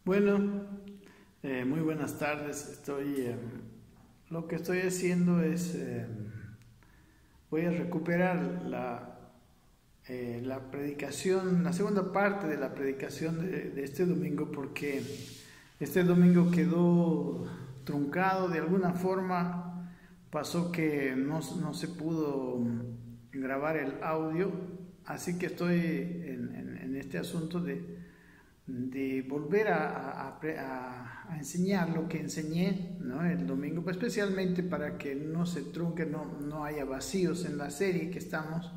Bueno, muy buenas tardes. Lo que estoy haciendo es, voy a recuperar la predicación, la segunda parte de la predicación de este domingo, porque este domingo quedó truncado de alguna forma. Pasó que no se pudo grabar el audio, así que estoy en este asunto de volver a enseñar lo que enseñé, ¿no?, el domingo, pues, especialmente para que no se trunque, no haya vacíos en la serie que estamos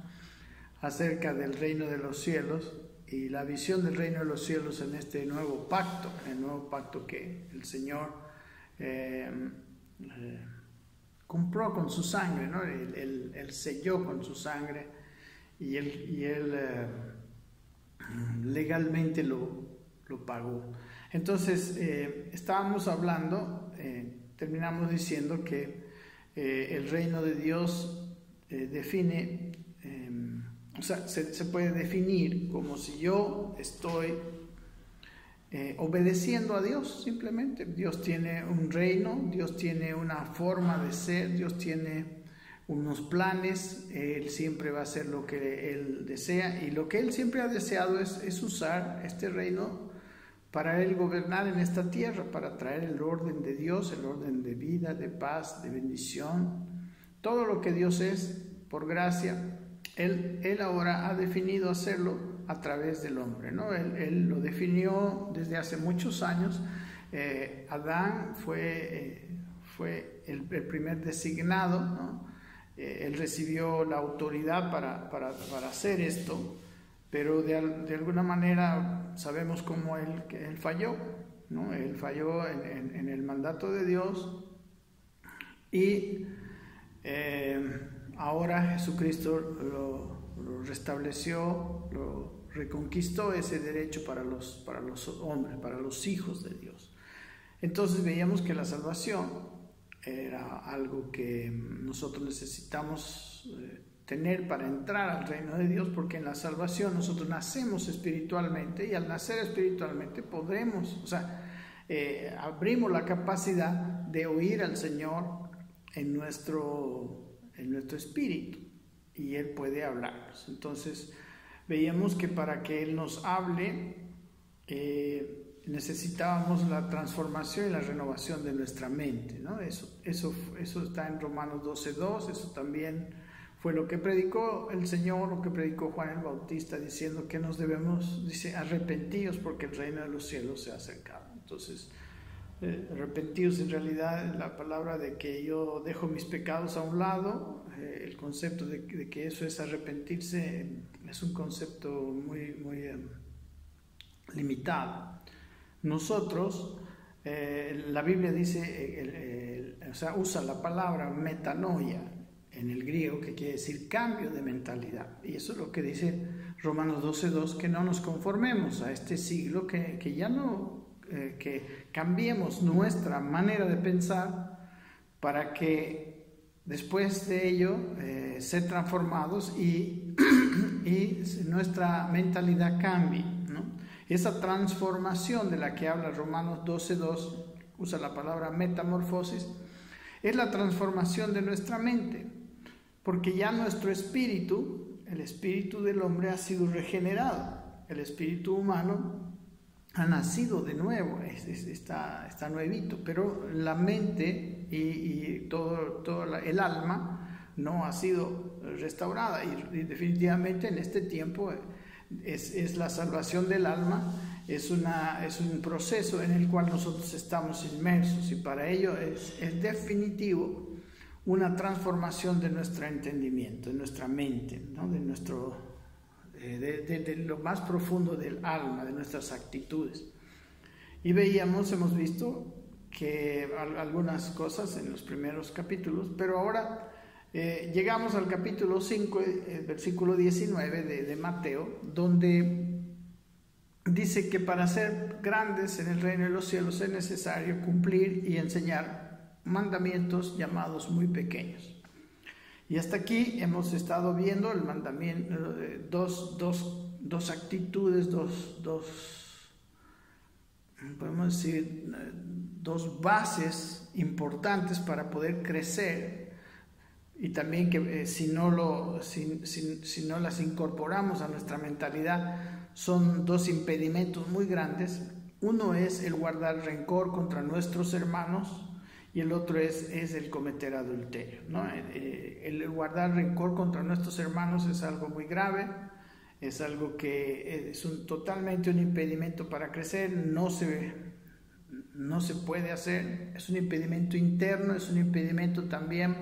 acerca del reino de los cielos y la visión del reino de los cielos en este nuevo pacto, el nuevo pacto que el Señor compró con su sangre, ¿no? Él selló con su sangre y él legalmente lo pagó. Entonces, estábamos hablando, terminamos diciendo que el reino de Dios define, se puede definir como si yo estoy obedeciendo a Dios, simplemente. Dios tiene un reino, Dios tiene una forma de ser, Dios tiene unos planes. Él siempre va a hacer lo que Él desea, y lo que Él siempre ha deseado es usar este reino para Él gobernar en esta tierra, para traer el orden de Dios, el orden de vida, de paz, de bendición. Todo lo que Dios es, por gracia, Él ahora ha definido hacerlo a través del hombre, ¿no? Él lo definió desde hace muchos años. Adán fue el primer designado, ¿no? Él recibió la autoridad para hacer esto, pero de alguna manera sabemos cómo él falló, ¿no? Él falló en el mandato de Dios, y ahora Jesucristo lo restableció, lo reconquistó, ese derecho para los hombres, para los hijos de Dios. Entonces veíamos que la salvación era algo que nosotros necesitamos tener para entrar al reino de Dios, porque en la salvación nosotros nacemos espiritualmente, y al nacer espiritualmente podremos, abrimos la capacidad de oír al Señor en nuestro espíritu, y Él puede hablarnos. Entonces veíamos que para que Él nos hable necesitábamos la transformación y la renovación de nuestra mente, ¿no? Eso está en Romanos 12:2. Eso también fue lo que predicó el Señor, lo que predicó Juan el Bautista, diciendo que nos debemos, dice, arrepentidos porque el reino de los cielos se ha acercado. Entonces, arrepentidos, en realidad, la palabra de que yo dejo mis pecados a un lado, el concepto de que eso es arrepentirse, es un concepto muy, muy limitado. Nosotros, la Biblia dice, usa la palabra metanoia en el griego, que quiere decir cambio de mentalidad, y eso es lo que dice Romanos 12:2, que no nos conformemos a este siglo, que ya no, que cambiemos nuestra manera de pensar para que después de ello ser transformados y nuestra mentalidad cambie, ¿no? Esa transformación de la que habla Romanos 12:2, usa la palabra metamorfosis, es la transformación de nuestra mente, porque ya nuestro espíritu, el espíritu del hombre, ha sido regenerado. El espíritu humano ha nacido de nuevo, está nuevito, pero la mente y todo el alma no ha sido restaurada, y definitivamente en este tiempo es la salvación del alma, es un proceso en el cual nosotros estamos inmersos, y para ello es definitivo una transformación de nuestro entendimiento, de nuestra mente, ¿no? De lo más profundo del alma, de nuestras actitudes. Y hemos visto que algunas cosas en los primeros capítulos, pero ahora llegamos al capítulo 5, versículo 19 de Mateo, donde dice que para ser grandes en el reino de los cielos es necesario cumplir y enseñar mandamientos llamados muy pequeños. Y hasta aquí hemos estado viendo el mandamiento, dos actitudes, dos podemos decir, dos bases importantes para poder crecer, y también que si no las incorporamos a nuestra mentalidad, son dos impedimentos muy grandes. Uno es el guardar rencor contra nuestros hermanos, y el otro es el cometer adulterio, ¿no? El guardar rencor contra nuestros hermanos es algo muy grave, es algo que es totalmente un impedimento para crecer, no se puede hacer, es un impedimento interno, es un impedimento también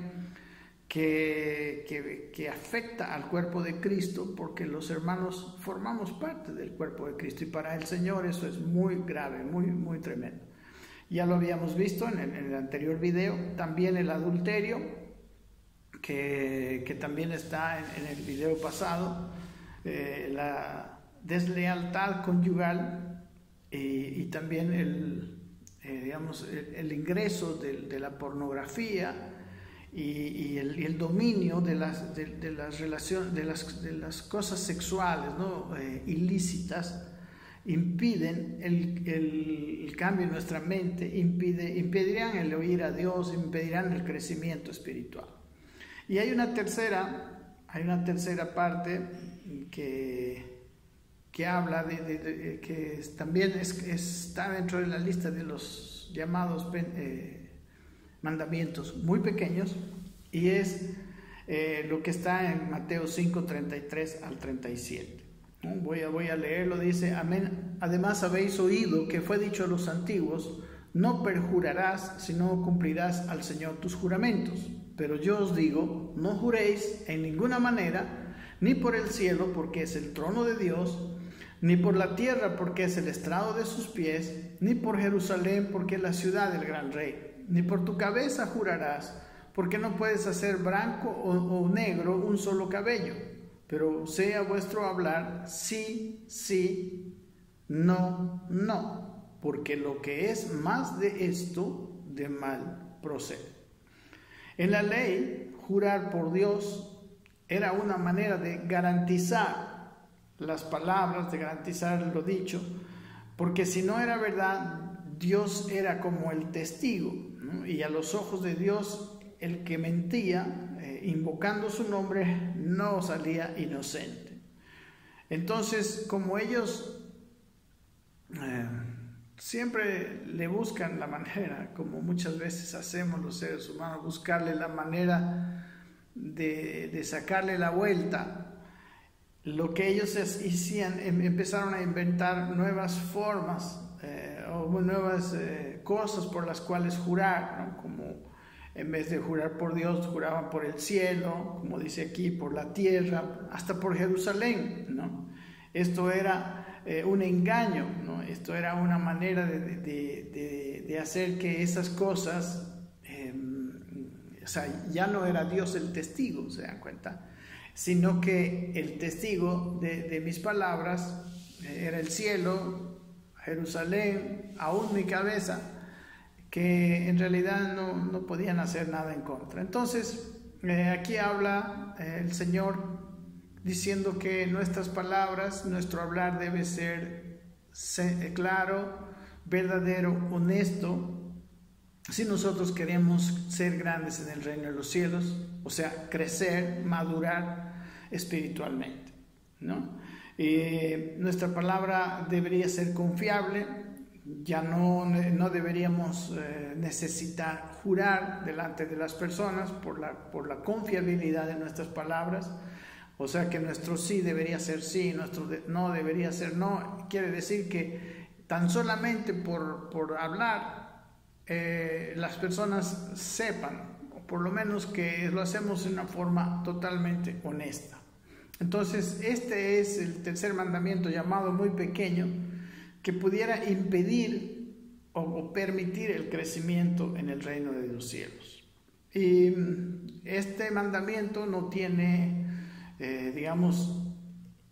que afecta al cuerpo de Cristo, porque los hermanos formamos parte del cuerpo de Cristo, y para el Señor eso es muy grave, muy, muy tremendo. Ya lo habíamos visto en el anterior video. También el adulterio, que también está en el video pasado, la deslealtad conyugal, y también el ingreso de la pornografía y el dominio de las relaciones, de las cosas sexuales, ¿no? Ilícitas, impiden el cambio en nuestra mente, impedirán el oír a Dios, impedirán el crecimiento espiritual. Y hay una tercera parte que habla que también está dentro de la lista de los llamados mandamientos muy pequeños, y es lo que está en Mateo 5:33 al 37. Voy a leerlo. Dice: amén. Además habéis oído que fue dicho a los antiguos: no perjurarás, sino cumplirás al Señor tus juramentos. Pero yo os digo, no juréis en ninguna manera, ni por el cielo, porque es el trono de Dios, ni por la tierra, porque es el estrado de sus pies, ni por Jerusalén, porque es la ciudad del gran rey, ni por tu cabeza jurarás, porque no puedes hacer blanco o negro un solo cabello. Pero sea vuestro hablar sí, sí, no, no, porque lo que es más de esto, de mal procede. En la ley, jurar por Dios era una manera de garantizar las palabras, de garantizar lo dicho, porque si no era verdad, Dios era como el testigo, ¿no? Y a los ojos de Dios, el que mentía, invocando su nombre, no salía inocente. Entonces, como ellos siempre le buscan la manera, como muchas veces hacemos los seres humanos, buscarle la manera de sacarle la vuelta, lo que ellos hacían, empezaron a inventar nuevas formas o nuevas cosas por las cuales jurar, ¿no? Como en vez de jurar por Dios, juraban por el cielo, como dice aquí, por la tierra, hasta por Jerusalén, ¿no? Esto era un engaño, ¿no? Esto era una manera de hacer que esas cosas, o sea, ya no era Dios el testigo, ¿se dan cuenta? Sino que el testigo de mis palabras era el cielo, Jerusalén, aún mi cabeza, que en realidad no podían hacer nada en contra. Entonces, aquí habla el Señor diciendo que nuestras palabras, nuestro hablar debe ser claro, verdadero, honesto, si nosotros queremos ser grandes en el reino de los cielos, o sea, crecer, madurar espiritualmente, ¿no? Nuestra palabra debería ser confiable. Ya no deberíamos necesitar jurar delante de las personas por la confiabilidad de nuestras palabras. O sea que nuestro sí debería ser sí, nuestro no debería ser no. Quiere decir que tan solamente por hablar las personas sepan, o por lo menos que lo hacemos de una forma totalmente honesta. Entonces este es el tercer mandamiento, llamado muy pequeño, que pudiera impedir o permitir el crecimiento en el reino de los cielos. Y este mandamiento no tiene,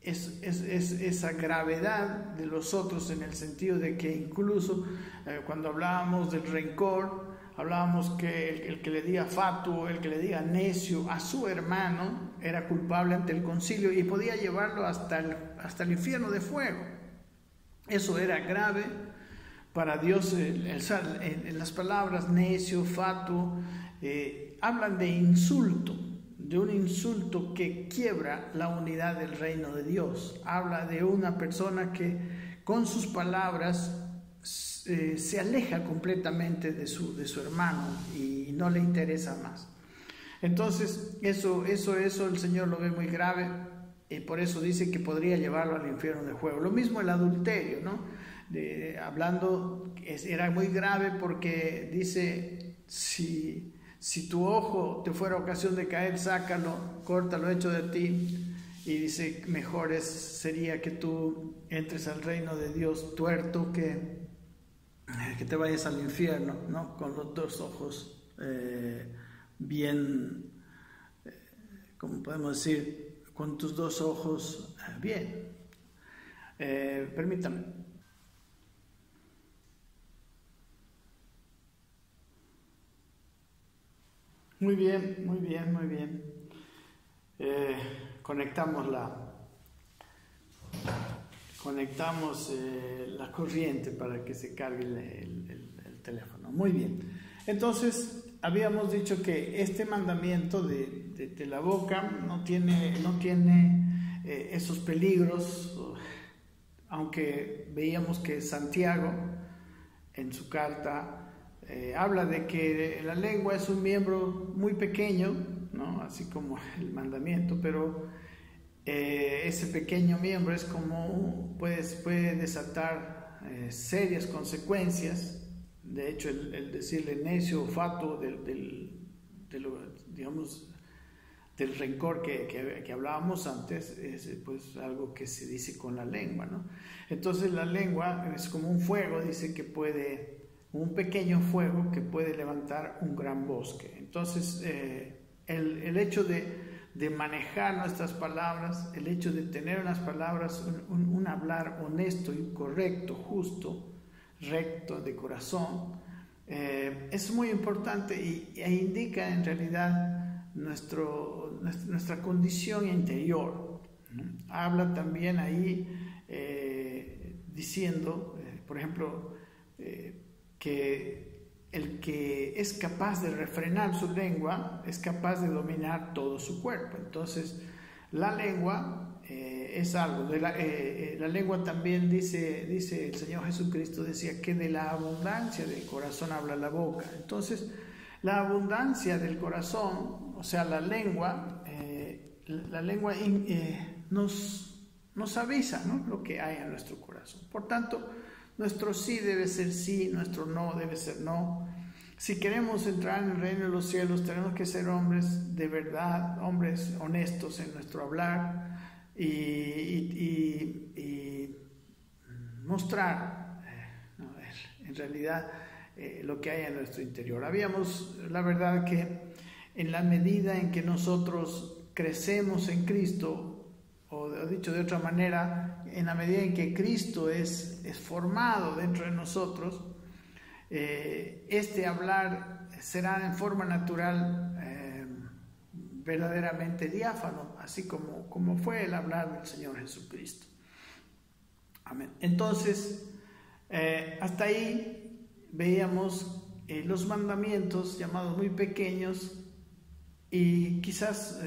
esa gravedad de los otros, en el sentido de que incluso cuando hablábamos del rencor, hablábamos que el que le diga fatuo, el que le diga necio a su hermano era culpable ante el concilio y podía llevarlo hasta el infierno de fuego. Eso era grave, Para Dios, las palabras necio, fatuo, hablan de insulto, de un insulto que quiebra la unidad del reino de Dios. Habla de una persona que con sus palabras se aleja completamente de su hermano y no le interesa más. Entonces, eso el Señor lo ve muy grave y por eso dice que podría llevarlo al infierno de fuego. Lo mismo el adulterio, ¿no? Era muy grave porque dice, si tu ojo te fuera ocasión de caer, sácalo, córtalo hecho de ti. Y dice, mejor sería que tú entres al reino de Dios tuerto que te vayas al infierno, ¿no? Con los dos ojos bien, ¿cómo podemos decir? Con tus dos ojos bien. Permítame. Muy bien, muy bien, muy bien. Conectamos la corriente para que se cargue el teléfono. Muy bien. Entonces, habíamos dicho que este mandamiento de la boca no tiene esos peligros, aunque veíamos que Santiago, en su carta, habla de que la lengua es un miembro muy pequeño, ¿no? Así como el mandamiento, pero ese pequeño miembro es como puede desatar serias consecuencias. De hecho, el decirle necio o fatuo digamos, del rencor que hablábamos antes, es pues algo que se dice con la lengua, ¿no? Entonces la lengua es como un fuego, dice que un pequeño fuego que puede levantar un gran bosque. Entonces el hecho de manejar nuestras palabras, el hecho de tener unas palabras, un hablar honesto y correcto, justo, recto, de corazón, es muy importante e indica en realidad nuestra condición interior, ¿no? Habla también ahí diciendo, por ejemplo, que el que es capaz de refrenar su lengua es capaz de dominar todo su cuerpo. Entonces, la lengua es algo. La lengua también dice el Señor Jesucristo, decía que de la abundancia del corazón habla la boca. Entonces, la abundancia del corazón, o sea, la lengua nos avisa, ¿no?, lo que hay en nuestro corazón. Por tanto, nuestro sí debe ser sí, nuestro no debe ser no. Si queremos entrar en el reino de los cielos, tenemos que ser hombres de verdad, hombres honestos en nuestro hablar y mostrar, en realidad, lo que hay en nuestro interior. Habíamos, la verdad, que en la medida en que nosotros crecemos en Cristo, o dicho de otra manera, en la medida en que Cristo es formado dentro de nosotros, este hablar será en forma natural verdaderamente diáfano, así como fue el hablar del Señor Jesucristo. Amén. Entonces, hasta ahí veíamos los mandamientos llamados muy pequeños, y quizás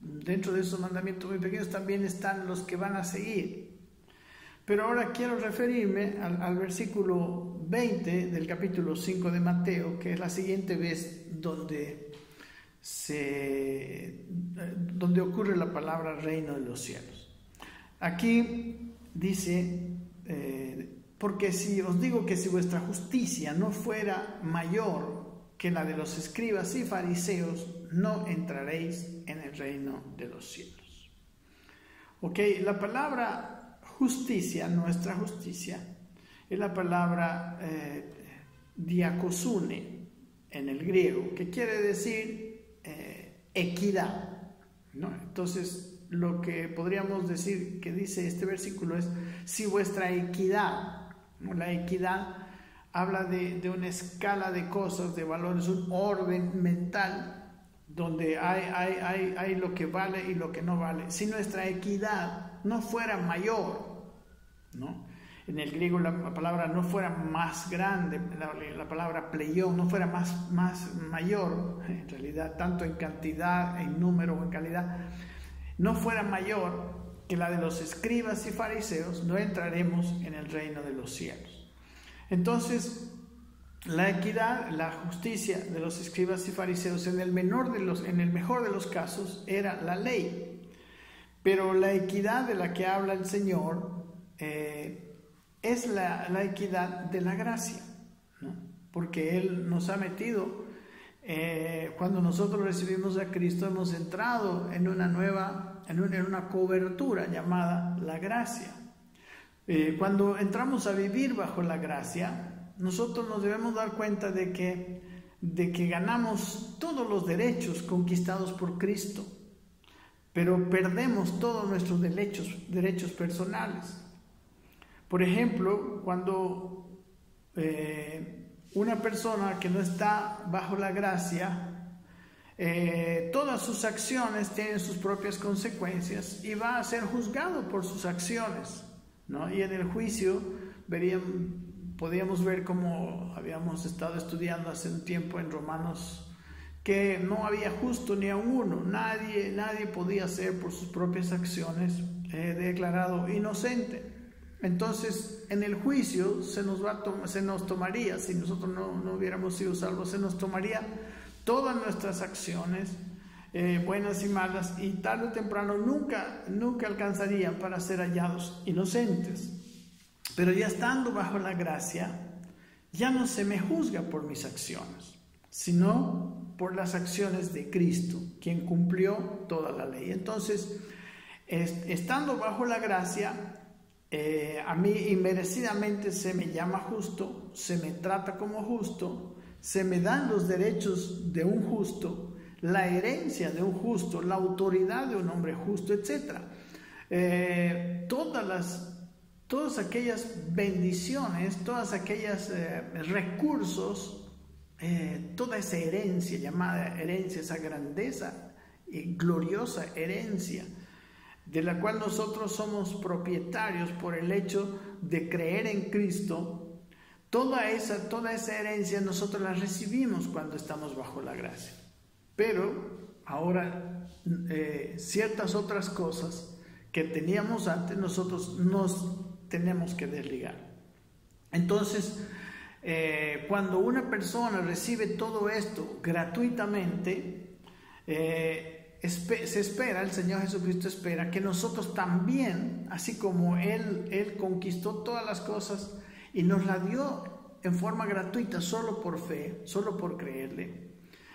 dentro de esos mandamientos muy pequeños también están los que van a seguir. Pero ahora quiero referirme al versículo 20 del capítulo 5 de Mateo, que es la siguiente vez donde ocurre la palabra reino de los cielos. Aquí dice, porque si os digo que si vuestra justicia no fuera mayor que la de los escribas y fariseos, no entraréis en el reino de los cielos. Ok, la palabra justicia, nuestra justicia, es la palabra diakosune en el griego, que quiere decir equidad, ¿no? Entonces, lo que podríamos decir que dice este versículo es, si vuestra equidad, ¿no? La equidad habla de una escala de cosas, de valores, un orden mental, donde hay lo que vale y lo que no vale. Si nuestra equidad no fuera mayor, ¿no?, en el griego la palabra no fuera más grande, la palabra pleión no fuera más mayor, en realidad tanto en cantidad, en número o en calidad, no fuera mayor que la de los escribas y fariseos, no entraremos en el reino de los cielos. Entonces, la equidad, la justicia de los escribas y fariseos en el mejor de los casos era la ley, pero la equidad de la que habla el Señor es la equidad de la gracia, ¿no? Porque Él nos ha metido, cuando nosotros recibimos a Cristo, hemos entrado en una cobertura llamada la gracia. Cuando entramos a vivir bajo la gracia, nosotros nos debemos dar cuenta de que ganamos todos los derechos conquistados por Cristo, pero perdemos todos nuestros derechos personales. Por ejemplo, cuando una persona que no está bajo la gracia, todas sus acciones tienen sus propias consecuencias y va a ser juzgado por sus acciones, ¿no? Y en el juicio podíamos ver, como habíamos estado estudiando hace un tiempo en Romanos, que no había justo ni a uno, nadie podía ser por sus propias acciones declarado inocente. Entonces, en el juicio se nos tomaría, si nosotros no hubiéramos sido salvos, se nos tomaría todas nuestras acciones, buenas y malas, y tarde o temprano nunca alcanzarían para ser hallados inocentes. Pero ya estando bajo la gracia, ya no se me juzga por mis acciones, sino por las acciones de Cristo, quien cumplió toda la ley. Entonces, estando bajo la gracia, a mí inmerecidamente se me llama justo, se me trata como justo, se me dan los derechos de un justo, la herencia de un justo, la autoridad de un hombre justo, etc. Todas aquellas bendiciones, todas aquellas recursos, toda esa herencia, llamada herencia, esa grandeza y gloriosa herencia, de la cual nosotros somos propietarios por el hecho de creer en Cristo, toda esa herencia nosotros la recibimos cuando estamos bajo la gracia. Pero ahora ciertas otras cosas que teníamos antes, nosotros nos tenemos que desligar. Entonces, cuando una persona recibe todo esto gratuitamente, se espera, el Señor Jesucristo espera que nosotros también, así como Él conquistó todas las cosas y nos la dio en forma gratuita, solo por fe, solo por creerle,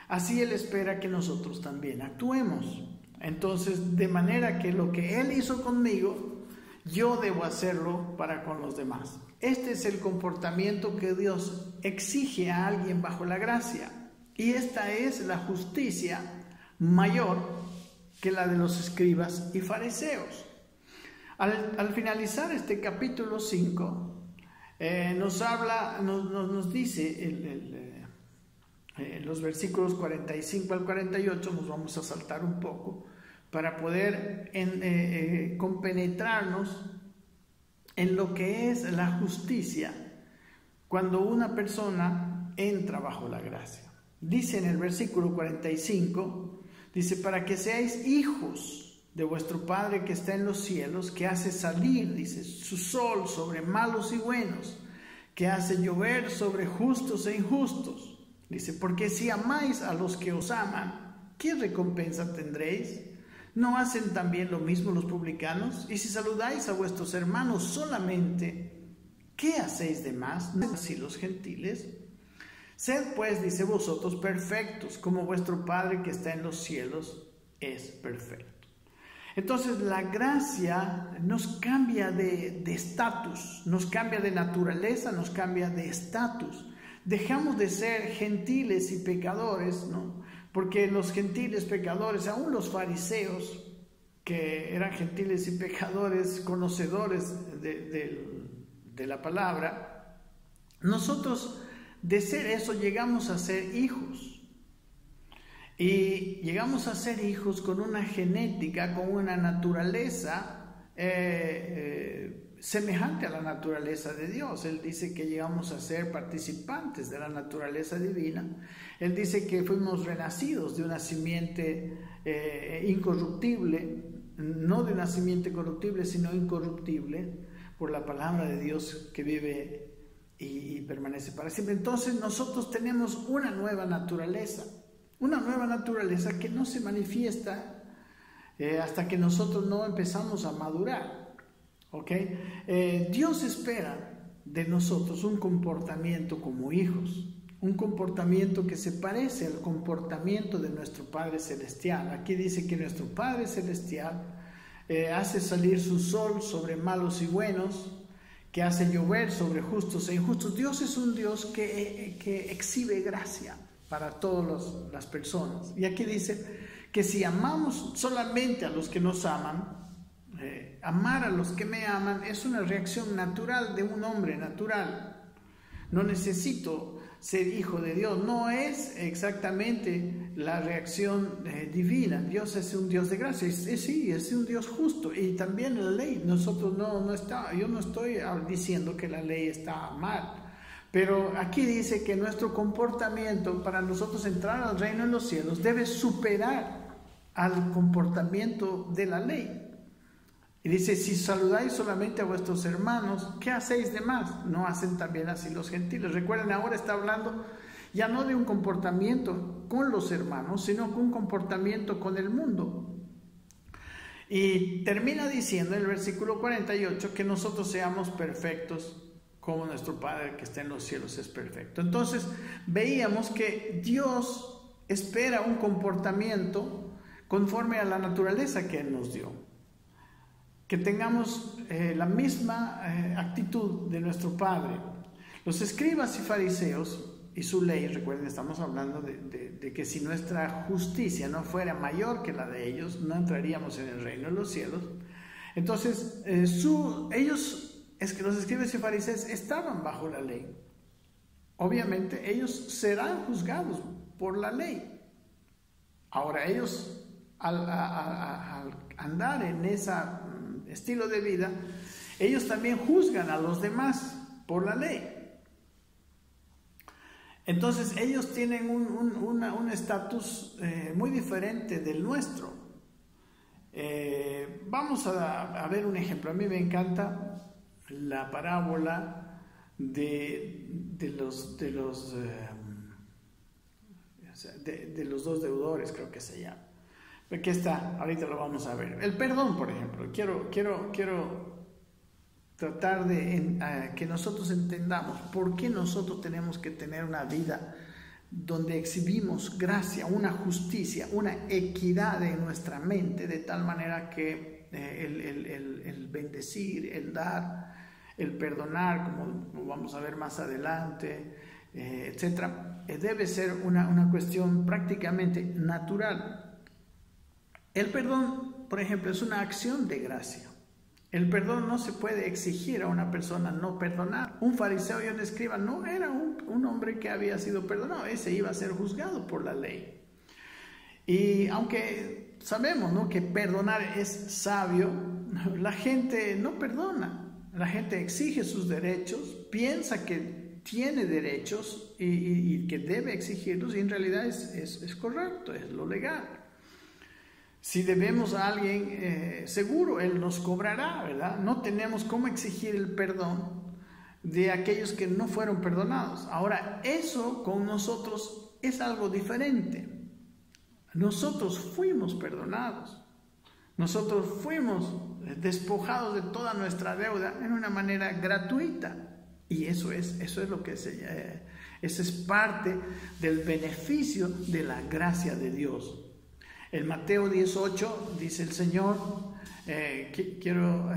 así Él espera que nosotros también actuemos. Entonces, de manera que lo que Él hizo conmigo, yo debo hacerlo para con los demás. Este es el comportamiento que Dios exige a alguien bajo la gracia, y esta es la justicia mayor que la de los escribas y fariseos. Al finalizar este capítulo 5, nos dice los versículos 45 al 48, nos vamos a saltar un poco para poder compenetrarnos en lo que es la justicia cuando una persona entra bajo la gracia. Dice en el versículo 45, dice: para que seáis hijos de vuestro Padre que está en los cielos, que hace salir, dice, su sol sobre malos y buenos, que hace llover sobre justos e injustos. Dice: porque si amáis a los que os aman, ¿qué recompensa tendréis? ¿No hacen también lo mismo los publicanos? Y si saludáis a vuestros hermanos solamente, ¿qué hacéis de más? ¿No así los gentiles? Sed pues, dice, vosotros perfectos, como vuestro Padre que está en los cielos es perfecto. Entonces la gracia nos cambia de estatus, nos cambia de naturaleza, nos cambia de estatus. Dejamos de ser gentiles y pecadores, ¿no? Porque los gentiles pecadores, aún los fariseos, que eran gentiles y pecadores, conocedores de la palabra, nosotros de ser eso llegamos a ser hijos. Y llegamos a ser hijos con una genética, con una naturaleza semejante a la naturaleza de Dios. Él dice que llegamos a ser participantes de la naturaleza divina. Él dice que fuimos renacidos de una simiente incorruptible, no de una simiente corruptible, sino incorruptible, por la palabra de Dios que vive y permanece para siempre. Entonces nosotros tenemos una nueva naturaleza que no se manifiesta hasta que nosotros no empezamos a madurar. Dios espera de nosotros un comportamiento como hijos, un comportamiento que se parece al comportamiento de nuestro Padre Celestial. Aquí dice que nuestro Padre Celestial hace salir su sol sobre malos y buenos, que hace llover sobre justos e injustos. Dios es un Dios que exhibe gracia para todas las personas. Y aquí dice que si amamos solamente a los que nos aman, amar a los que me aman es una reacción natural de un hombre natural. No necesito ser hijo de Dios, no es exactamente la reacción divina. Dios es un Dios de gracia, sí, es un Dios justo. Y también la ley, nosotros yo no estoy diciendo que la ley está mal, pero aquí dice que nuestro comportamiento para nosotros entrar al reino de los cielos debe superar al comportamiento de la ley. Y dice, si saludáis solamente a vuestros hermanos, ¿qué hacéis de más? ¿No hacen también así los gentiles? Recuerden, ahora está hablando ya no de un comportamiento con los hermanos, sino con un comportamiento con el mundo. Y termina diciendo en el versículo 48 que nosotros seamos perfectos como nuestro Padre que está en los cielos es perfecto. Entonces veíamos que Dios espera un comportamiento conforme a la naturaleza que Él nos dio. Que tengamos la misma actitud de nuestro Padre. Los escribas y fariseos y su ley, recuerden, estamos hablando de que si nuestra justicia no fuera mayor que la de ellos, no entraríamos en el reino de los cielos. Entonces, los escribas y fariseos estaban bajo la ley. Obviamente, ellos serán juzgados por la ley. Ahora, ellos, al andar en ese estilo de vida, ellos también juzgan a los demás por la ley. Entonces ellos tienen un estatus muy diferente del nuestro. Vamos a ver un ejemplo. A mí me encanta la parábola de los dos deudores, creo que se llama. Aquí está, ahorita lo vamos a ver. El perdón, por ejemplo. Quiero tratar de que nosotros entendamos por qué nosotros tenemos que tener una vida donde exhibimos gracia, una justicia, una equidad en nuestra mente, de tal manera que el bendecir, el dar, el perdonar, como vamos a ver más adelante, etcétera, debe ser una cuestión prácticamente natural. El perdón, por ejemplo, es una acción de gracia. El perdón no se puede exigir a una persona no perdonada. Un fariseo y un escriba no era un hombre que había sido perdonado, ese iba a ser juzgado por la ley. Y aunque sabemos, ¿no?, que perdonar es sabio, la gente no perdona. La gente exige sus derechos, piensa que tiene derechos y que debe exigirlos, y en realidad es correcto, es lo legal. Si debemos a alguien, seguro Él nos cobrará, ¿verdad? No tenemos cómo exigir el perdón de aquellos que no fueron perdonados. Ahora, eso con nosotros es algo diferente. Nosotros fuimos perdonados. Nosotros fuimos despojados de toda nuestra deuda en una manera gratuita. Y eso es lo que eso es parte del beneficio de la gracia de Dios. En Mateo 18 dice el Señor, quiero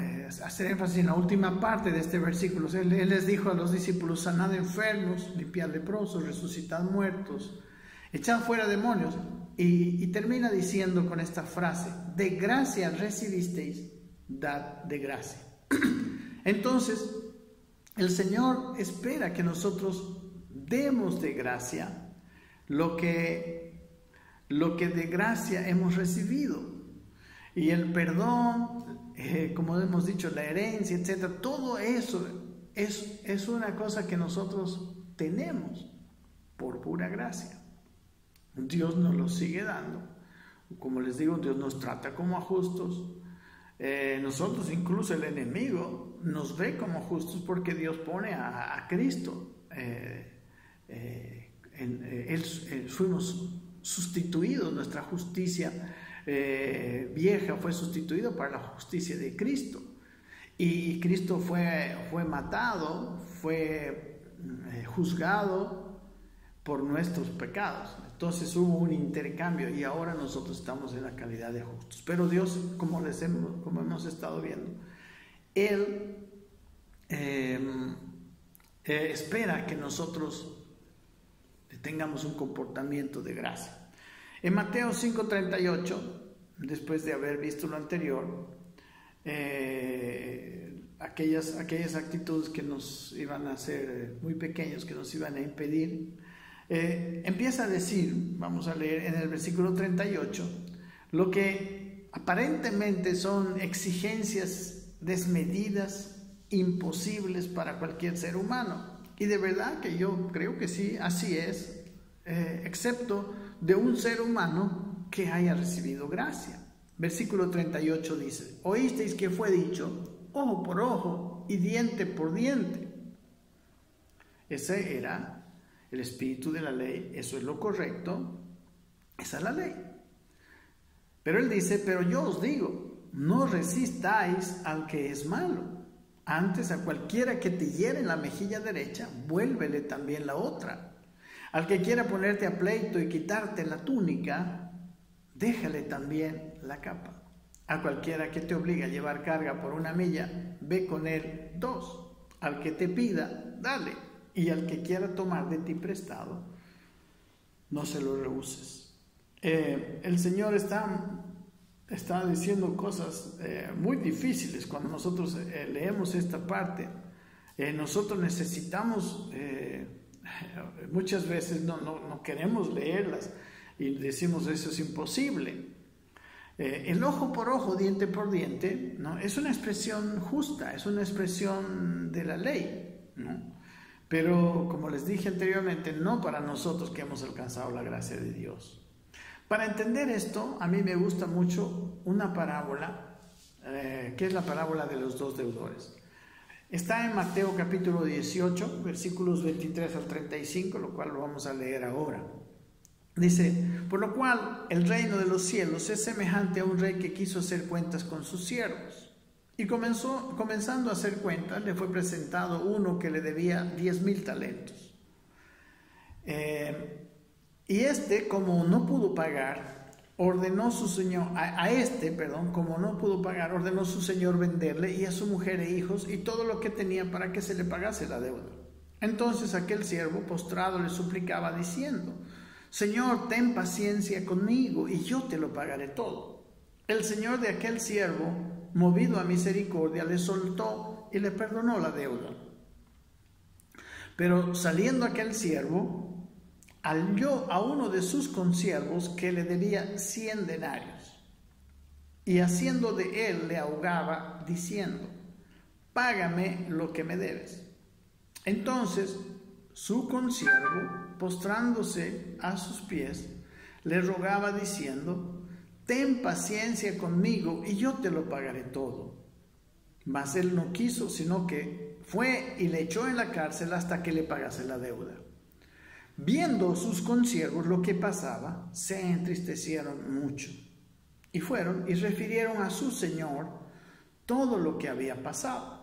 hacer énfasis en la última parte de este versículo. Él les dijo a los discípulos: sanad enfermos, limpiad leprosos, resucitad muertos, echad fuera demonios. Y termina diciendo con esta frase: de gracia recibisteis, dad de gracia. Entonces, el Señor espera que nosotros demos de gracia lo que de gracia hemos recibido. Y el perdón, como hemos dicho, la herencia, etcétera, todo eso es una cosa que nosotros tenemos por pura gracia. Dios nos lo sigue dando. Como les digo, Dios nos trata como a justos. Nosotros, incluso el enemigo, nos ve como justos porque Dios pone a Cristo. Fuimos sustituidos, nuestra justicia vieja fue sustituida para la justicia de Cristo. Y Cristo fue matado, fue juzgado por nuestros pecados. Entonces hubo un intercambio y ahora nosotros estamos en la calidad de justos. Pero Dios, como hemos estado viendo, Él espera que nosotros tengamos un comportamiento de gracia. En Mateo 5:38, después de haber visto lo anterior, aquellas actitudes que nos iban a hacer muy pequeños, que nos iban a impedir, empieza a decir, vamos a leer en el versículo 38, lo que aparentemente son exigencias desmedidas, imposibles para cualquier ser humano. Y de verdad que yo creo que sí, así es, excepto de un ser humano que haya recibido gracia. Versículo 38 dice: oísteis que fue dicho, ojo por ojo y diente por diente. Ese era el espíritu de la ley, eso es lo correcto, esa es la ley. Pero él dice: pero yo os digo, no resistáis al que es malo. Antes, a cualquiera que te hiere en la mejilla derecha, vuélvele también la otra. Al que quiera ponerte a pleito y quitarte la túnica, déjale también la capa. A cualquiera que te obligue a llevar carga por 1 milla, ve con él 2. Al que te pida, dale. Y al que quiera tomar de ti prestado, no se lo rehuses. El Señor está diciendo cosas muy difíciles cuando nosotros leemos esta parte. Nosotros necesitamos, muchas veces no queremos leerlas y decimos eso es imposible. El ojo por ojo, diente por diente, ¿no? Es una expresión justa, es una expresión de la ley, ¿no? Pero como les dije anteriormente, no para nosotros que hemos alcanzado la gracia de Dios. Para entender esto, a mí me gusta mucho una parábola, que es la parábola de los 2 deudores. Está en Mateo capítulo 18, versículos 23 al 35, lo cual lo vamos a leer ahora. Dice: por lo cual el reino de los cielos es semejante a un rey que quiso hacer cuentas con sus siervos. Y comenzando a hacer cuentas, le fue presentado uno que le debía 10,000 talentos. Y como no pudo pagar, ordenó su señor, como no pudo pagar, ordenó su señor venderle y a su mujer e hijos y todo lo que tenía para que se le pagase la deuda. Entonces aquel siervo postrado le suplicaba diciendo: Señor, ten paciencia conmigo y yo te lo pagaré todo. El señor de aquel siervo, movido a misericordia, le soltó y le perdonó la deuda. Pero saliendo aquel siervo, halló a uno de sus consiervos que le debía 100 denarios. Y haciendo de él le ahogaba, diciendo: págame lo que me debes. Entonces su consiervo, postrándose a sus pies, le rogaba diciendo: ten paciencia conmigo y yo te lo pagaré todo. Mas él no quiso, sino que fue y le echó en la cárcel hasta que le pagase la deuda. Viendo sus consiervos lo que pasaba, se entristecieron mucho. Y fueron y refirieron a su señor todo lo que había pasado.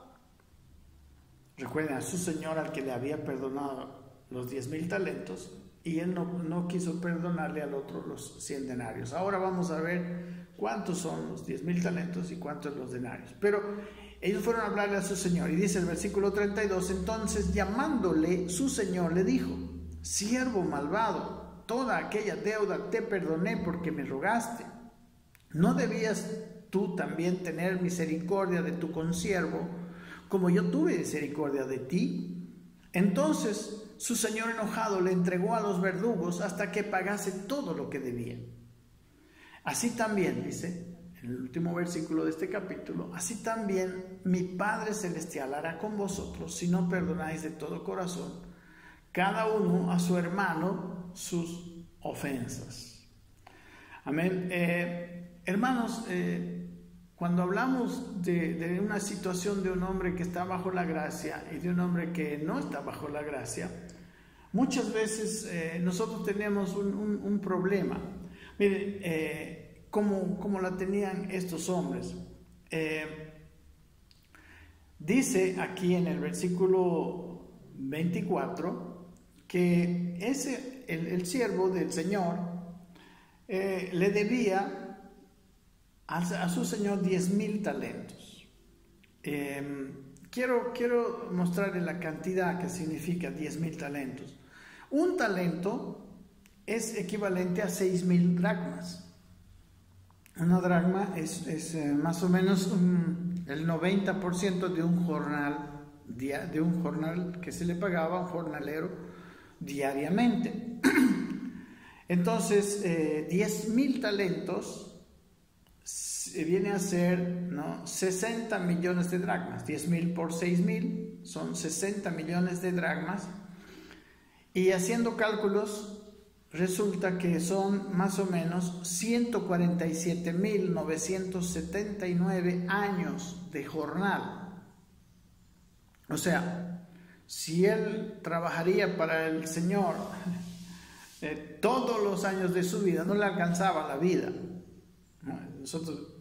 Recuerden, a su señor al que le había perdonado los 10,000 talentos, y él no quiso perdonarle al otro los 100 denarios. Ahora vamos a ver cuántos son los 10,000 talentos y cuántos los denarios. Pero ellos fueron a hablarle a su señor, y dice el versículo 32, entonces llamándole su señor le dijo: siervo malvado, toda aquella deuda te perdoné porque me rogaste. ¿No debías tú también tener misericordia de tu consiervo, como yo tuve misericordia de ti? Entonces su señor enojado le entregó a los verdugos hasta que pagase todo lo que debía. Así también, dice, en el último versículo de este capítulo, así también mi Padre Celestial hará con vosotros si no perdonáis de todo corazón cada uno a su hermano sus ofensas. Amén. Hermanos, cuando hablamos de una situación de un hombre que está bajo la gracia y de un hombre que no está bajo la gracia, muchas veces nosotros tenemos un problema. Miren, como la tenían estos hombres. Dice aquí en el versículo 24 que el siervo del Señor le debía a su Señor 10,000 talentos. Quiero mostrarle la cantidad que significa 10,000 talentos. Un talento es equivalente a 6,000 dracmas. Una dracma es más o menos el 90% de un jornal que se le pagaba a un jornalero diariamente. Entonces, 10,000 talentos viene a ser, ¿no?, 60 millones de dracmas. 10,000 por 6,000 son 60 millones de dracmas. Y haciendo cálculos, resulta que son más o menos 147,979 años de jornal. O sea, si él trabajaría para el Señor todos los años de su vida, no le alcanzaba la vida. Nosotros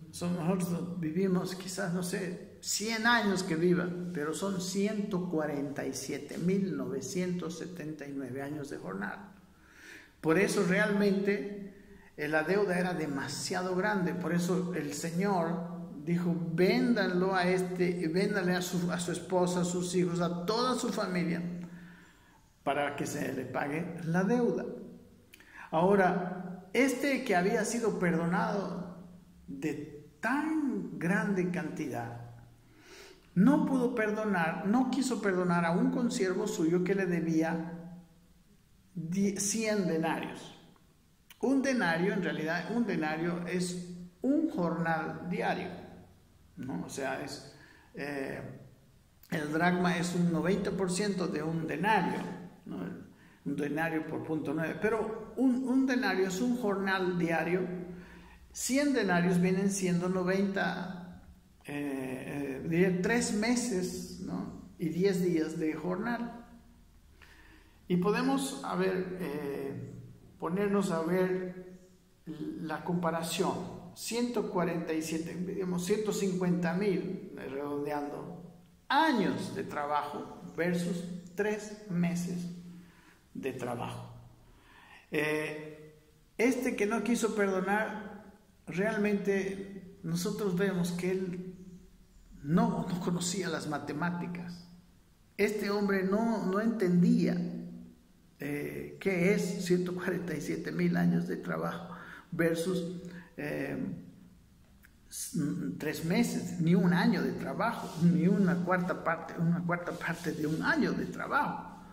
vivimos quizás, no sé, 100 años que viva, pero son 147,979 años de jornal. Por eso realmente la deuda era demasiado grande. Por eso el Señor dijo: véndanlo a véndale a su esposa, a sus hijos, a toda su familia, para que se le pague la deuda. Ahora, que había sido perdonado de tan grande cantidad, no quiso perdonar a un consiervo suyo que le debía 100 denarios. Un denario es un jornal diario, ¿no? O sea, el dracma es un 90% de un denario, ¿no? Un denario por 0.9, pero un denario es un jornal diario. 100 denarios vienen siendo 3 meses, ¿no?, y 10 días de jornal. Y podemos ponernos a ver la comparación. 150,000, redondeando, años de trabajo versus 3 meses de trabajo. Que no quiso perdonar, realmente nosotros vemos que él no conocía las matemáticas. Este hombre no entendía qué es 147,000 años de trabajo versus 3 meses, ni un año de trabajo, ni una cuarta parte de un año de trabajo.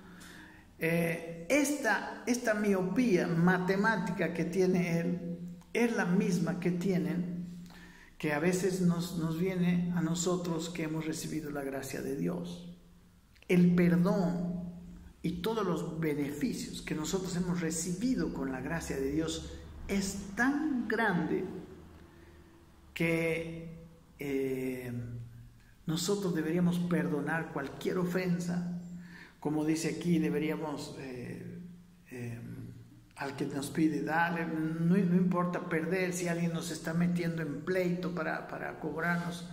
Esta miopía matemática que tiene él es la misma que a veces nos viene a nosotros que hemos recibido la gracia de Dios. El perdón y todos los beneficios que nosotros hemos recibido con la gracia de Dios es tan grande que nosotros deberíamos perdonar cualquier ofensa. Como dice aquí, deberíamos al que nos pide darle, no importa perder, si alguien nos está metiendo en pleito para cobrarnos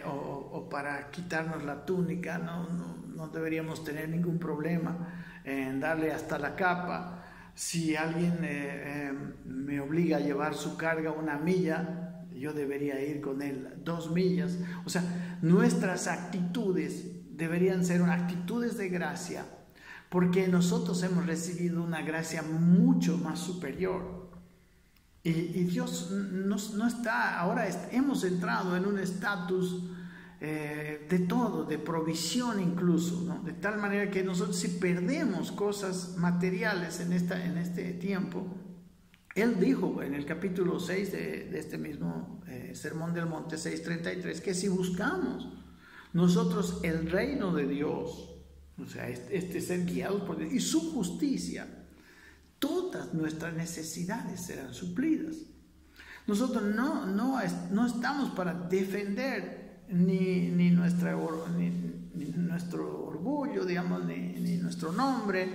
o para quitarnos la túnica, no deberíamos tener ningún problema en darle hasta la capa. Si alguien me obliga a llevar su carga 1 milla, yo debería ir con él 2 millas. O sea, nuestras actitudes deberían ser actitudes de gracia, porque nosotros hemos recibido una gracia mucho más superior. Y Dios no está, ahora hemos entrado en un estatus de todo, de provisión incluso, ¿no? De tal manera que nosotros, si perdemos cosas materiales en este tiempo, Él dijo en el capítulo 6 de este mismo Sermón del Monte 6:33 que si buscamos nosotros el reino de Dios, o sea, ser guiados por Dios y su justicia, todas nuestras necesidades serán suplidas. Nosotros no estamos para defender ni nuestro orgullo, digamos, ni nuestro nombre,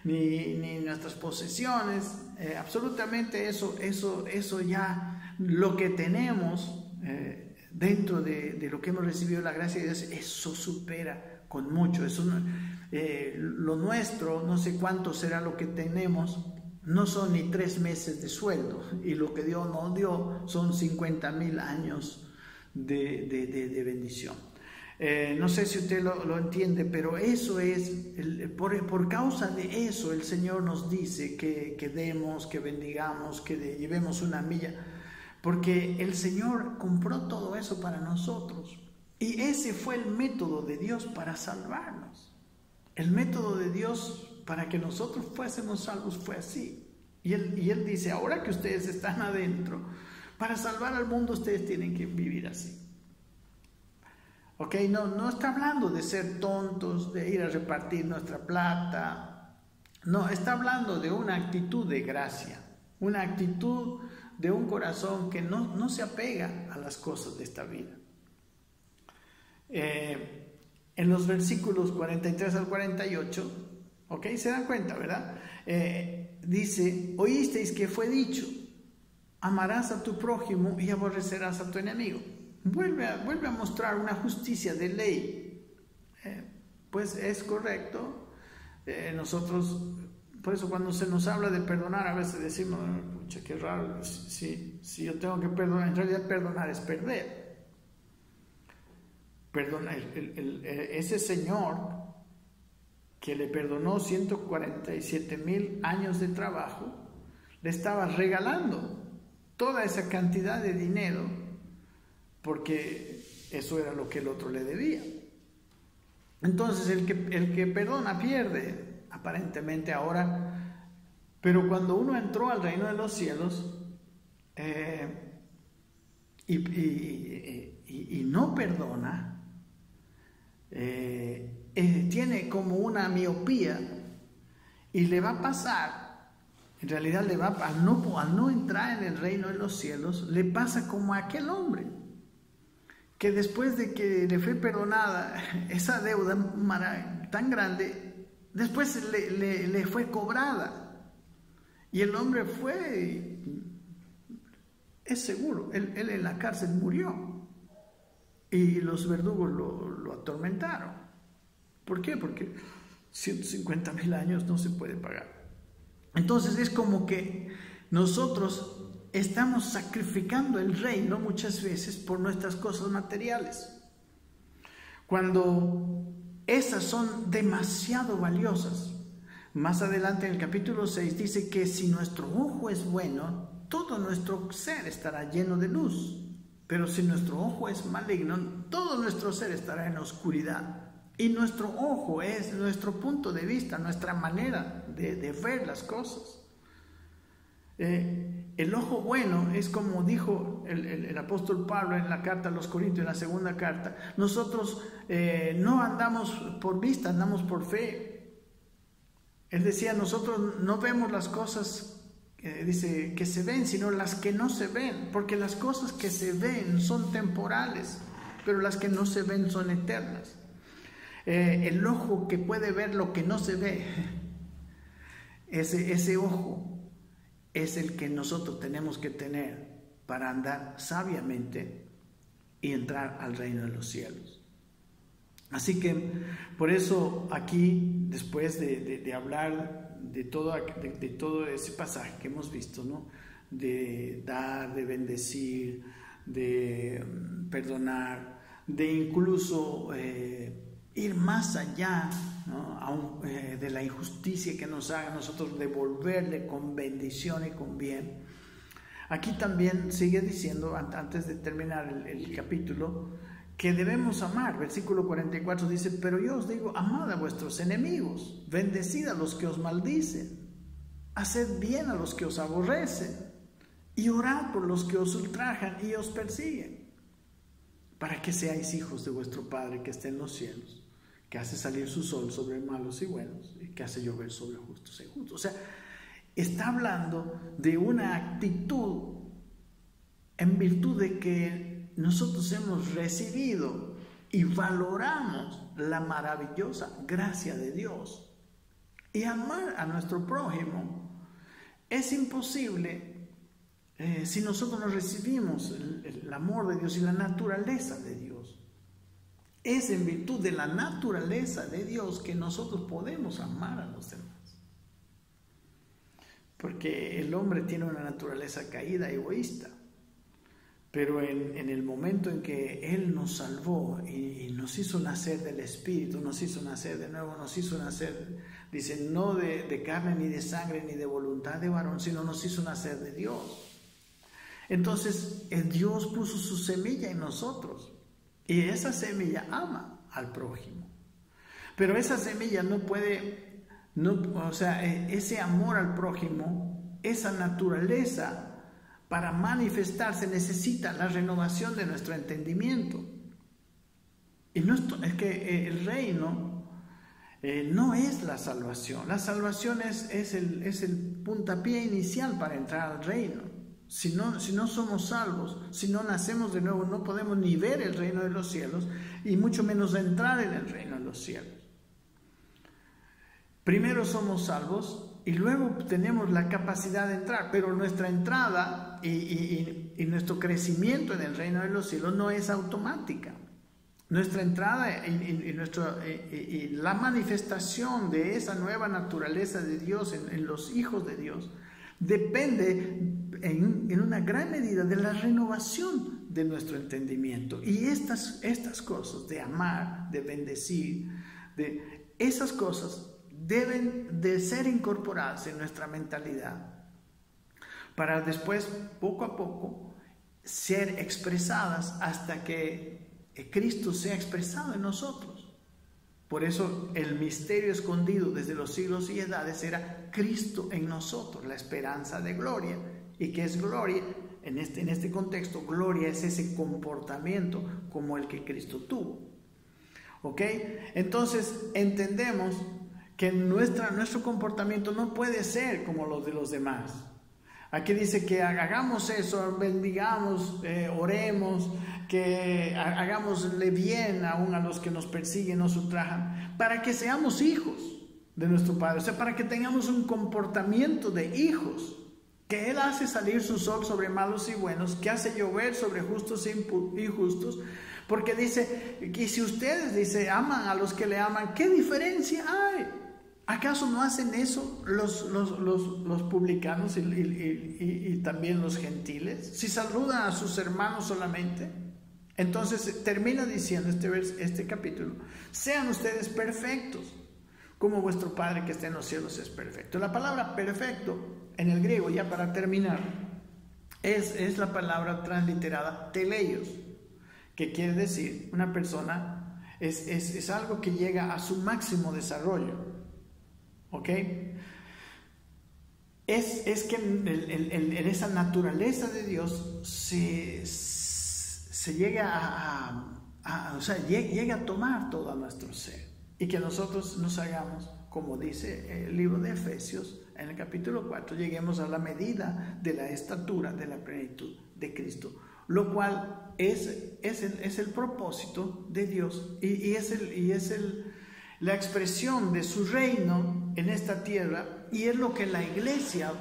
ni nuestras posesiones. Absolutamente eso ya, lo que tenemos dentro de lo que hemos recibido la gracia de Dios, eso supera con mucho. Eso lo nuestro, no sé cuánto será lo que tenemos, no son ni 3 meses de sueldo, y lo que Dios nos dio son 50,000 años de bendición. No sé si usted lo entiende, pero eso es, por causa de eso el Señor nos dice que demos, que bendigamos, que llevemos una milla, porque el Señor compró todo eso para nosotros, y ese fue el método de Dios para salvarnos. El método de Dios para que nosotros fuésemos salvos fue así. Y él dice, ahora que ustedes están adentro, para salvar al mundo ustedes tienen que vivir así. ¿Ok? No está hablando de ser tontos, de ir a repartir nuestra plata. No, está hablando de una actitud de gracia, una actitud de un corazón que no se apega a las cosas de esta vida. En los versículos 43 al 48, ¿ok? Se dan cuenta, ¿verdad? Dice, oísteis que fue dicho, amarás a tu prójimo y aborrecerás a tu enemigo. Vuelve a mostrar una justicia de ley. Pues es correcto. Nosotros, por eso cuando se nos habla de perdonar, a veces decimos, pucha, qué raro, si yo tengo que perdonar, en realidad perdonar es perder. Ese señor que le perdonó 147,000 años de trabajo, le estaba regalando toda esa cantidad de dinero, porque eso era lo que el otro le debía. Entonces el que perdona pierde, aparentemente ahora, pero cuando uno entró al reino de los cielos y no perdona, tiene como una miopía y le va a pasar, en realidad al no entrar en el reino de los cielos, le pasa como a aquel hombre que después de que le fue perdonada esa deuda tan grande, después le fue cobrada, y el hombre fue, es seguro, él en la cárcel murió y los verdugos lo atormentaron. ¿Por qué? Porque 150,000 años no se puede pagar. Entonces es como que nosotros estamos sacrificando el reino muchas veces por nuestras cosas materiales, cuando esas son demasiado valiosas. Más adelante en el capítulo 6 dice que si nuestro ojo es bueno, todo nuestro ser estará lleno de luz, pero si nuestro ojo es maligno, todo nuestro ser estará en oscuridad. Y nuestro ojo es nuestro punto de vista, nuestra manera de ver las cosas. El ojo bueno es como dijo el apóstol Pablo en la carta a los Corintios, en la segunda carta. Nosotros no andamos por vista, andamos por fe. Él decía, nosotros no vemos las cosas dice que se ven, sino las que no se ven, porque las cosas que se ven son temporales, pero las que no se ven son eternas. El ojo que puede ver lo que no se ve, ese ojo es el que nosotros tenemos que tener para andar sabiamente y entrar al reino de los cielos. Así que por eso aquí, después de hablar de todo ese pasaje que hemos visto, ¿no? De dar, de bendecir, de perdonar, de incluso ir más allá, ¿no? De la injusticia que nos haga, nosotros devolverle con bendición y con bien. Aquí también sigue diciendo, antes de terminar el capítulo, que debemos amar. Versículo 44 dice, pero yo os digo, amad a vuestros enemigos, bendecid a los que os maldicen. haced bien a los que os aborrecen y orad por los que os ultrajan y os persiguen, para que seáis hijos de vuestro Padre que está en los cielos, que hace salir su sol sobre malos y buenos y que hace llover sobre justos e injustos. O sea, está hablando de una actitud en virtud de que nosotros hemos recibido y valoramos la maravillosa gracia de Dios. Y amar a nuestro prójimo es imposible si nosotros no recibimos el amor de Dios y la naturaleza de Dios. Es en virtud de la naturaleza de Dios que nosotros podemos amar a los demás. Porque el hombre tiene una naturaleza caída, egoísta. Pero en el momento en que Él nos salvó y nos hizo nacer del Espíritu, nos hizo nacer de nuevo, nos hizo nacer, dice, no de carne ni de sangre ni de voluntad de varón, sino nos hizo nacer de Dios. Entonces, Dios puso su semilla en nosotros y esa semilla ama al prójimo. Pero esa semilla no puede, ese amor al prójimo, esa naturaleza, para manifestarse necesita la renovación de nuestro entendimiento. Y es que el reino no es la salvación. La salvación es el puntapié inicial para entrar al reino. Si no somos salvos, si no nacemos de nuevo, no podemos ni ver el reino de los cielos y mucho menos entrar en el reino de los cielos. Primero somos salvos y luego tenemos la capacidad de entrar, pero nuestra entrada y nuestro crecimiento en el reino de los cielos no es automática. Nuestra entrada y la manifestación de esa nueva naturaleza de Dios en los hijos de Dios depende en una gran medida de la renovación de nuestro entendimiento. Y estas cosas de amar, de bendecir, esas cosas deben de ser incorporadas en nuestra mentalidad para después, poco a poco, ser expresadas hasta que Cristo sea expresado en nosotros. Por eso el misterio escondido desde los siglos y edades era Cristo en nosotros, la esperanza de gloria. ¿Y qué es gloria? En este contexto, gloria es ese comportamiento como el que Cristo tuvo. ¿Ok? Entonces entendemos que nuestro comportamiento no puede ser como los de los demás. Aquí dice que hagamos eso, bendigamos, oremos, que hagámosle bien aún a los que nos persiguen, nos ultrajan, para que seamos hijos de nuestro Padre, o sea, para que tengamos un comportamiento de hijos, que Él hace salir su sol sobre malos y buenos, que hace llover sobre justos e injustos, porque dice, y si ustedes, aman a los que le aman, ¿qué diferencia hay? ¿Acaso no hacen eso los publicanos y también los gentiles? Si saludan a sus hermanos solamente. Entonces termina diciendo este capítulo, sean ustedes perfectos, como vuestro Padre que está en los cielos es perfecto. La palabra perfecto en el griego, ya para terminar, es la palabra transliterada teleios, que quiere decir una persona, es algo que llega a su máximo desarrollo. ¿Ok? Es que en esa naturaleza de Dios se llega llega a tomar todo nuestro ser, y que nosotros nos hagamos, como dice el libro de Efesios en el capítulo 4, lleguemos a la medida de la estatura de la plenitud de Cristo, lo cual es el propósito de Dios y es la expresión de su reino en esta tierra, y es lo que la iglesia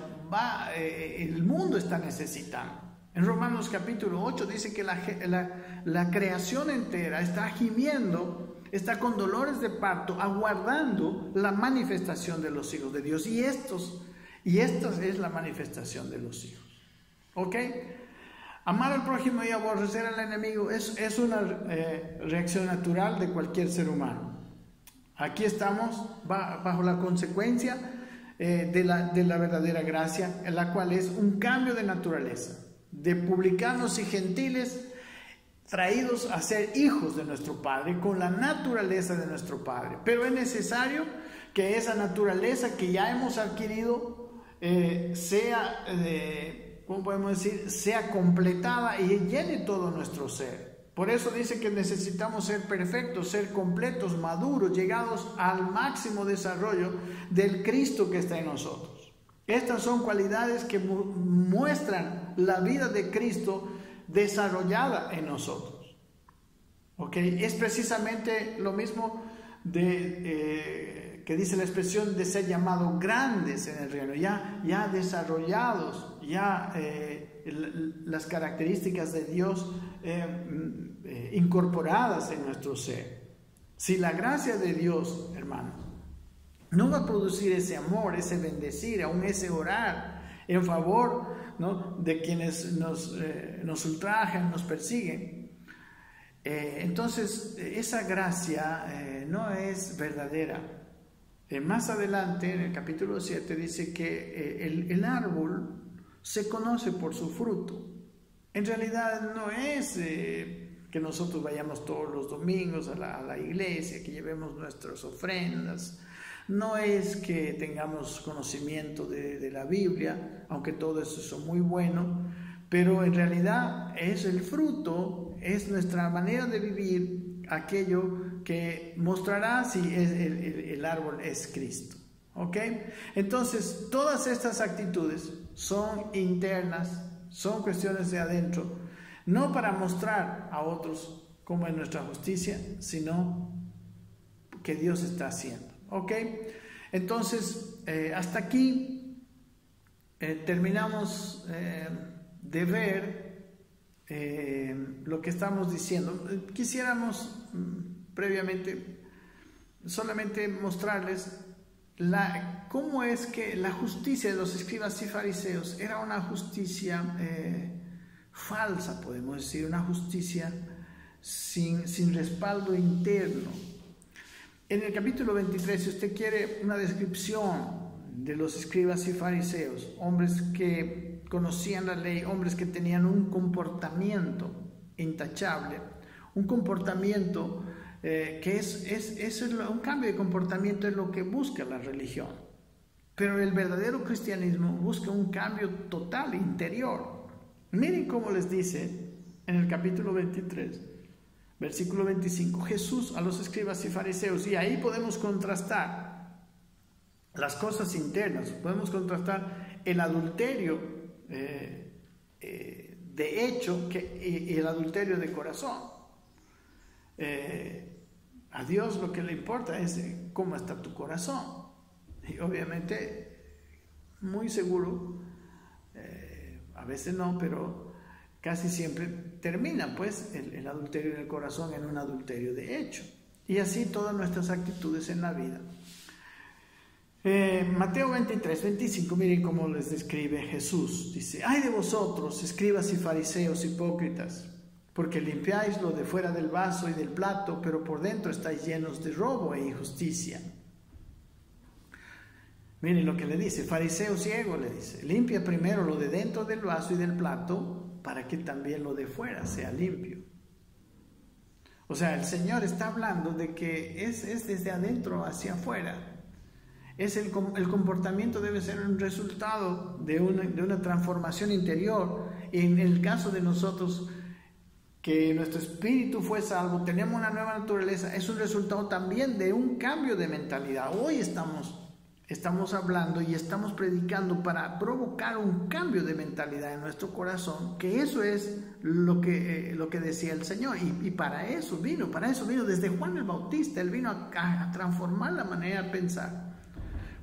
el mundo está necesitando. En Romanos capítulo 8 dice que la creación entera está gimiendo, está con dolores de parto, aguardando la manifestación de los hijos de Dios, y esta es la manifestación de los hijos. ¿Ok? Amar al prójimo y aborrecer al enemigo es una reacción natural de cualquier ser humano. Aquí estamos bajo la consecuencia de la verdadera gracia, en la cual es un cambio de naturaleza, de publicanos y gentiles traídos a ser hijos de nuestro Padre, con la naturaleza de nuestro Padre. Pero es necesario que esa naturaleza que ya hemos adquirido sea, ¿cómo podemos decir? Sea completada y llene todo nuestro ser. Por eso dice que necesitamos ser perfectos, ser completos, maduros, llegados al máximo desarrollo del Cristo que está en nosotros. Estas son cualidades que muestran la vida de Cristo desarrollada en nosotros. ¿Ok? Es precisamente lo mismo que dice la expresión de ser llamados grandes en el reino, ya desarrollados, ya las características de Dios incorporadas en nuestro ser. Si la gracia de Dios, hermanos, no va a producir ese amor, ese bendecir, aún ese orar en favor, ¿no?, de quienes nos ultrajan, nos persiguen, entonces esa gracia no es verdadera. Más adelante, en el capítulo 7, dice que el árbol se conoce por su fruto. En realidad no es que nosotros vayamos todos los domingos a la iglesia, que llevemos nuestras ofrendas. No es que tengamos conocimiento de la Biblia, aunque todo eso es muy bueno, pero en realidad es el fruto, es nuestra manera de vivir, aquello que mostrará si el árbol es Cristo. ¿Ok? Entonces, todas estas actitudes son internas, son cuestiones de adentro, no para mostrar a otros cómo es nuestra justicia, sino que Dios está haciendo. ¿Ok? Entonces, hasta aquí terminamos de ver lo que estamos diciendo. Quisiéramos previamente solamente mostrarles cómo es que la justicia de los escribas y fariseos era una justicia falsa, podemos decir, una justicia sin respaldo interno. En el capítulo 23, si usted quiere una descripción de los escribas y fariseos, hombres que conocían la ley, hombres que tenían un comportamiento intachable, un comportamiento que es un cambio de comportamiento, es lo que busca la religión. Pero el verdadero cristianismo busca un cambio total, interior. Miren cómo les dice en el capítulo 23, versículo 25, Jesús a los escribas y fariseos, y ahí podemos contrastar las cosas internas, podemos contrastar el adulterio de hecho y el adulterio de corazón. A Dios lo que le importa es cómo está tu corazón, y obviamente muy seguro, a veces no, pero casi siempre termina pues el adulterio del corazón en un adulterio de hecho, y así todas nuestras actitudes en la vida. Mateo 23, 25, miren cómo les describe Jesús. Dice: ay de vosotros, escribas y fariseos hipócritas, porque limpiáis lo de fuera del vaso y del plato, pero por dentro estáis llenos de robo e injusticia. Miren lo que le dice: fariseo ciego, le dice, limpia primero lo de dentro del vaso y del plato, para que también lo de fuera sea limpio. O sea, el Señor está hablando de que es desde adentro hacia afuera. El comportamiento debe ser un resultado de una transformación interior. Y en el caso de nosotros, que nuestro espíritu fue salvo, tenemos una nueva naturaleza, es un resultado también de un cambio de mentalidad. Hoy estamos hablando y estamos predicando para provocar un cambio de mentalidad en nuestro corazón, que eso es lo que decía el Señor, y para eso vino desde Juan el Bautista. Él vino a transformar la manera de pensar,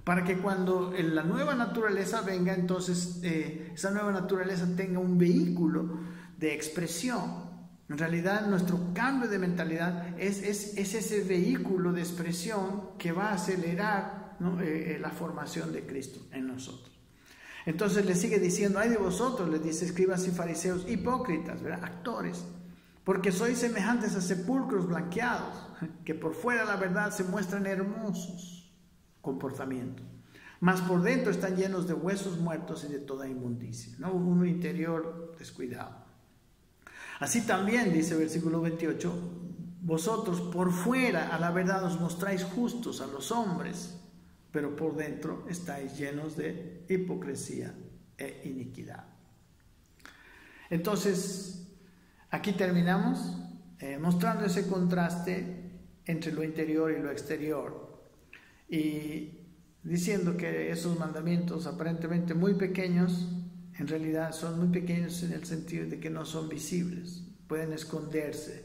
para que cuando la nueva naturaleza venga, entonces esa nueva naturaleza tenga un vehículo de expresión. En realidad, nuestro cambio de mentalidad es ese vehículo de expresión que va a acelerar, ¿no?, la formación de Cristo en nosotros. Entonces le sigue diciendo: ay de vosotros, les dice, escribas y fariseos hipócritas, ¿verdad?, actores, porque sois semejantes a sepulcros blanqueados, que por fuera la verdad se muestran hermosos comportamiento, mas por dentro están llenos de huesos muertos y de toda inmundicia, ¿no?, un interior descuidado. Así también, dice versículo 28, vosotros por fuera a la verdad os mostráis justos a los hombres, pero por dentro estáis llenos de hipocresía e iniquidad. Entonces, aquí terminamos mostrando ese contraste entre lo interior y lo exterior y diciendo que esos mandamientos aparentemente muy pequeños, en realidad son muy pequeños en el sentido de que no son visibles, pueden esconderse,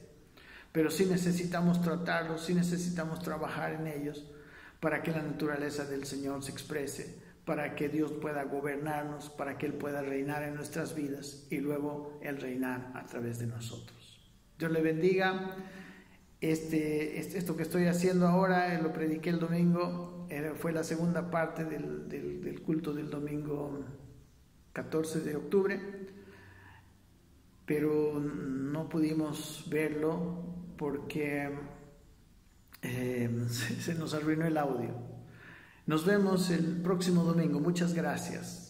pero sí necesitamos tratarlos, sí necesitamos trabajar en ellos para que la naturaleza del Señor se exprese, para que Dios pueda gobernarnos, para que Él pueda reinar en nuestras vidas y luego Él reinar a través de nosotros. Dios le bendiga. Esto que estoy haciendo ahora, lo prediqué el domingo, fue la segunda parte del culto del domingo 14 de octubre, pero no pudimos verlo porque se nos arruinó el audio. Nos vemos el próximo domingo. Muchas gracias.